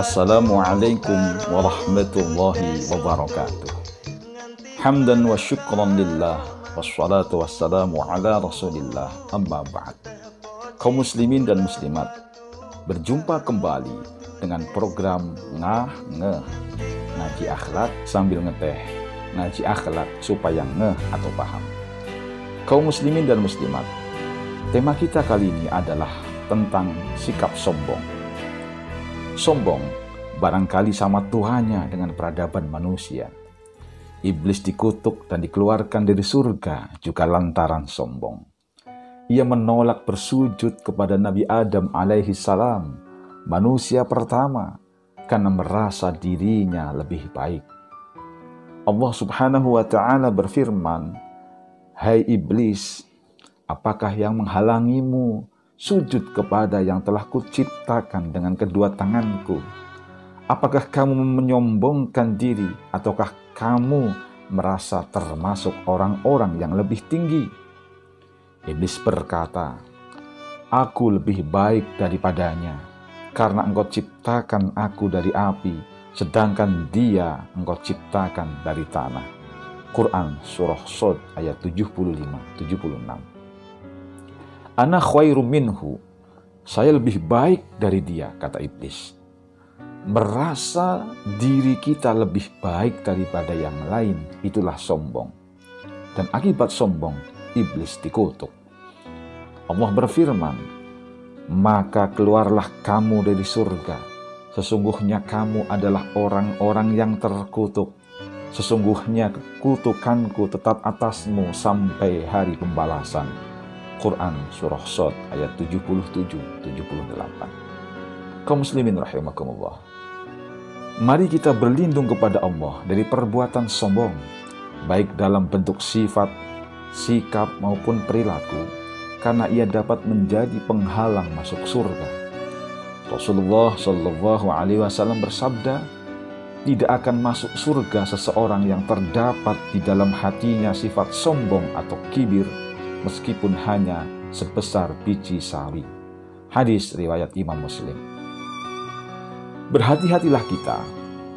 Assalamualaikum warahmatullahi wabarakatuh. Hamdan wa syukran lillah, wassalatu wassalamu ala rasulillah, amma ba'd. Kaum muslimin dan muslimat, berjumpa kembali dengan program Ngah-Ngeh, ngaji akhlak sambil ngeteh, ngaji akhlak supaya ngeh atau paham. Kaum muslimin dan muslimat, tema kita kali ini adalah tentang sikap sombong. Sombong barangkali sama Tuhannya dengan peradaban manusia. Iblis dikutuk dan dikeluarkan dari surga juga lantaran sombong. Ia menolak bersujud kepada Nabi Adam alaihi salam, manusia pertama, karena merasa dirinya lebih baik. Allah subhanahu wa ta'ala berfirman, "Hai iblis, apakah yang menghalangimu sujud kepada yang telah kuciptakan dengan kedua tanganku? Apakah kamu menyombongkan diri ataukah kamu merasa termasuk orang-orang yang lebih tinggi?" Iblis berkata, "Aku lebih baik daripadanya, karena engkau ciptakan aku dari api, sedangkan dia engkau ciptakan dari tanah." Quran Surah Shad ayat 75-76. "Ana khairum minhu," saya lebih baik dari dia, kata iblis. Merasa diri kita lebih baik daripada yang lain, itulah sombong. Dan akibat sombong, iblis dikutuk. Allah berfirman, "Maka keluarlah kamu dari surga. Sesungguhnya kamu adalah orang-orang yang terkutuk. Sesungguhnya kutukanku tetap atasmu sampai hari pembalasan." Quran Surah Shad ayat 77-78. Kaum muslimin rahimakumullah, mari kita berlindung kepada Allah dari perbuatan sombong, baik dalam bentuk sifat, sikap maupun perilaku, karena ia dapat menjadi penghalang masuk surga. Rasulullah Shallallahu Alaihi Wasallam bersabda, "Tidak akan masuk surga seseorang yang terdapat di dalam hatinya sifat sombong atau kibir, meskipun hanya sebesar biji sawi." Hadis riwayat Imam Muslim. Berhati-hatilah kita,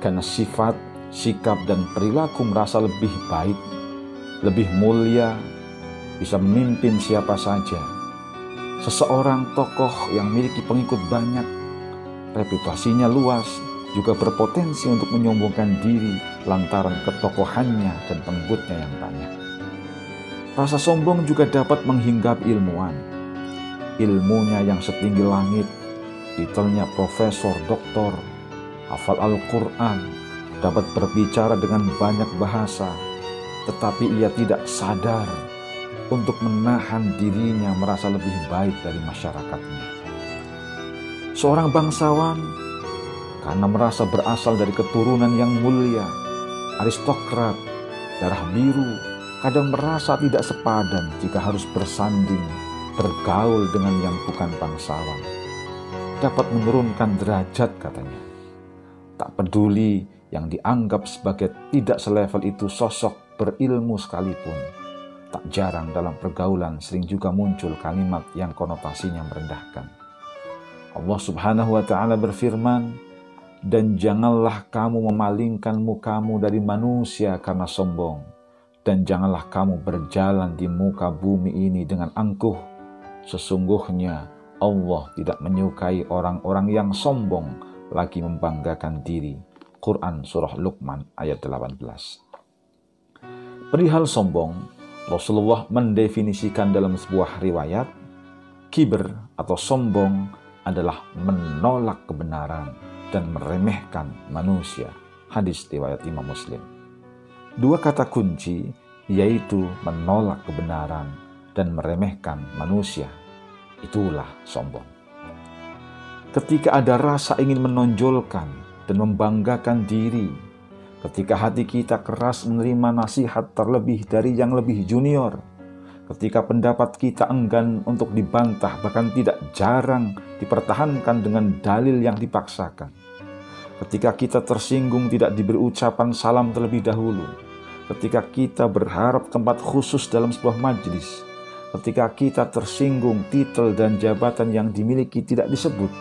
karena sifat, sikap, dan perilaku merasa lebih baik, lebih mulia, bisa memimpin siapa saja. Seseorang tokoh yang memiliki pengikut banyak, reputasinya luas, juga berpotensi untuk menyombongkan diri lantaran ketokohannya dan pengikutnya yang banyak. Rasa sombong juga dapat menghinggapi ilmuwan. Ilmunya yang setinggi langit, titelnya profesor, doktor, hafal Al-Quran, dapat berbicara dengan banyak bahasa, tetapi ia tidak sadar untuk menahan dirinya merasa lebih baik dari masyarakatnya. Seorang bangsawan, karena merasa berasal dari keturunan yang mulia, aristokrat, darah biru, kadang merasa tidak sepadan jika harus bersanding, bergaul dengan yang bukan bangsawan. Dapat menurunkan derajat katanya. Tak peduli yang dianggap sebagai tidak selevel itu sosok berilmu sekalipun. Tak jarang dalam pergaulan sering juga muncul kalimat yang konotasinya merendahkan. Allah subhanahu wa ta'ala berfirman, "Dan janganlah kamu memalingkan mukamu dari manusia karena sombong. Dan janganlah kamu berjalan di muka bumi ini dengan angkuh. Sesungguhnya Allah tidak menyukai orang-orang yang sombong lagi membanggakan diri." Quran Surah Luqman ayat 18. Perihal sombong, Rasulullah mendefinisikan dalam sebuah riwayat, kibir atau sombong adalah menolak kebenaran dan meremehkan manusia. Hadis riwayat Imam Muslim. Dua kata kunci, yaitu menolak kebenaran dan meremehkan manusia. Itulah sombong. Ketika ada rasa ingin menonjolkan dan membanggakan diri, ketika hati kita keras menerima nasihat terlebih dari yang lebih junior, ketika pendapat kita enggan untuk dibantah, bahkan tidak jarang dipertahankan dengan dalil yang dipaksakan, ketika kita tersinggung tidak diberi ucapan salam terlebih dahulu, ketika kita berharap tempat khusus dalam sebuah majelis, ketika kita tersinggung titel dan jabatan yang dimiliki tidak disebut,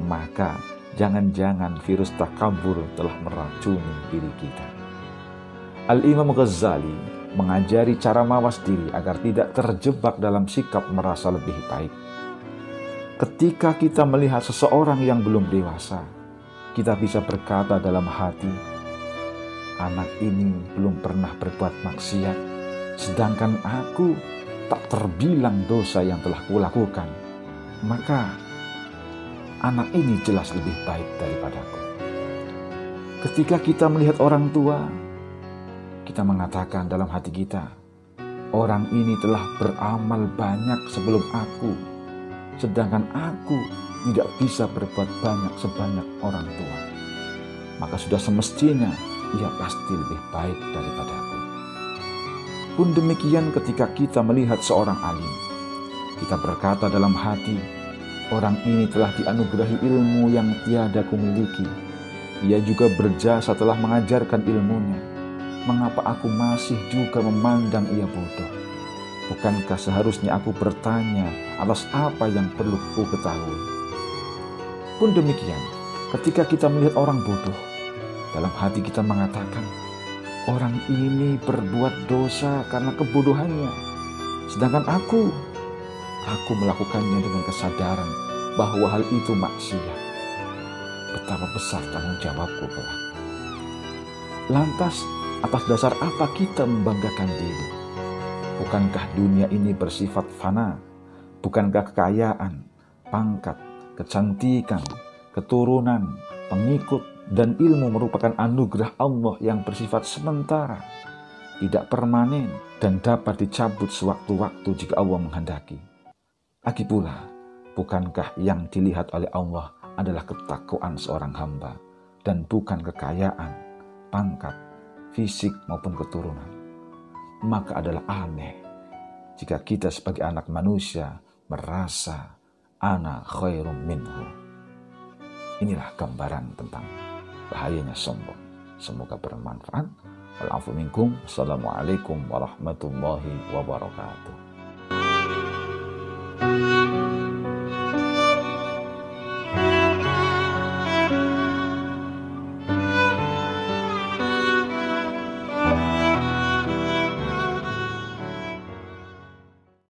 maka jangan-jangan virus takabur telah meracuni diri kita. Al-Imam Ghazali mengajari cara mawas diri agar tidak terjebak dalam sikap merasa lebih baik. Ketika kita melihat seseorang yang belum dewasa, kita bisa berkata dalam hati, anak ini belum pernah berbuat maksiat, sedangkan aku tak terbilang dosa yang telah kulakukan. Maka anak ini jelas lebih baik daripadaku. Ketika kita melihat orang tua, kita mengatakan dalam hati kita, orang ini telah beramal banyak sebelum aku, sedangkan aku tidak bisa berbuat banyak sebanyak orang tua. Maka sudah semestinya ia pasti lebih baik daripadaku. Pun demikian ketika kita melihat seorang alim, kita berkata dalam hati, orang ini telah dianugerahi ilmu yang tiada kumiliki. Ia juga berjasa telah mengajarkan ilmunya. Mengapa aku masih juga memandang ia bodoh? Bukankah seharusnya aku bertanya atas apa yang perlu ku ketahui? Pun demikian, ketika kita melihat orang bodoh, dalam hati kita mengatakan, orang ini berbuat dosa karena kebodohannya. Sedangkan aku melakukannya dengan kesadaran bahwa hal itu maksiat. Betapa besar tanggung jawabku kelak. Lantas, atas dasar apa kita membanggakan diri? Bukankah dunia ini bersifat fana? Bukankah kekayaan, pangkat, kecantikan, keturunan, pengikut, dan ilmu merupakan anugerah Allah yang bersifat sementara, tidak permanen, dan dapat dicabut sewaktu-waktu jika Allah menghendaki. Lagi pula, bukankah yang dilihat oleh Allah adalah ketakwaan seorang hamba, dan bukan kekayaan, pangkat, fisik maupun keturunan? Maka adalah aneh jika kita sebagai anak manusia merasa ana khairum minhu. Inilah gambaran tentang bahayanya sombong. Semoga bermanfaat. Wal afu minkum. Assalamualaikum warahmatullahi wabarakatuh.